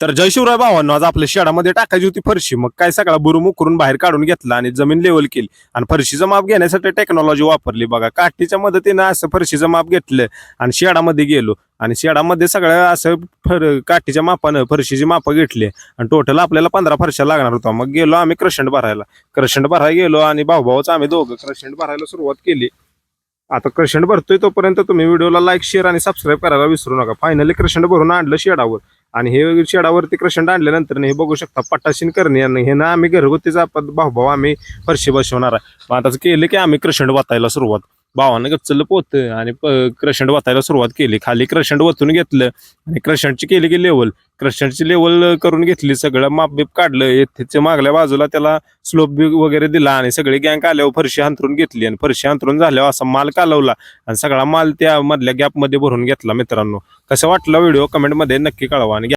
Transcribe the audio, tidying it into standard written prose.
तर जय शिवराय भावांनो, आज आपल्या शेडामध्ये टाकायची होती फरशी. मग काय सगळा बुरुम उकरून बाहेर काढून घेतला आणि जमीन लेवल केली आणि फरशीचं माप घेण्यासाठी टेक्नॉलॉजी वापरली. बघा, काठीच्या मदतीनं असं फरशीचं माप घेतलं आणि शेडामध्ये गेलो आणि शेडामध्ये सगळं असं काठीच्या मापानं फरशीची मापं घेतली आणि टोटल आपल्याला 15 फरशा लागणार होता. मग गेलो आम्ही क्रशंट भरायला गेलो आणि भाऊच आम्ही दोघं क्रशंट भरायला सुरुवात केली. आता क्रशंट भरतोय तोपर्यंत तुम्ही व्हिडिओला लाईक, शेअर आणि सबस्क्राईब करायला विसरू नका. फायनली क्रशंट भरून आणलं शेडावर आणि हे शेडावरती क्रशंट आणल्यानंतर हे बघू शकता पटाशीन करणे आणि हे ना आम्ही घरगुतीचा भाऊ आम्ही फरशी बसवणार आहे. मग आता केलं की आम्ही क्रशंट वाचायला सुरुवात. भावानं गच्चलं पोत आणि क्रशंट वाचायला सुरुवात केली. खाली क्रशंट वतून घेतलं आणि क्रशंटची केली की लेवल. क्रशंटची लेवल करून घेतली, सगळं मापबीप काढलं. त्याच्या मागल्या बाजूला त्याला स्लोप वगैरे दिला आणि सगळी गँग आल्यावर फरशी अंथरून घेतली आणि फरशी अंथरून झाल्यावर असा माल कालवला आणि सगळा माल त्या मधल्या गॅपमध्ये भरून घेतला. मित्रांनो, कसं वाटलं व्हिडिओ कमेंटमध्ये नक्की कळवा आणि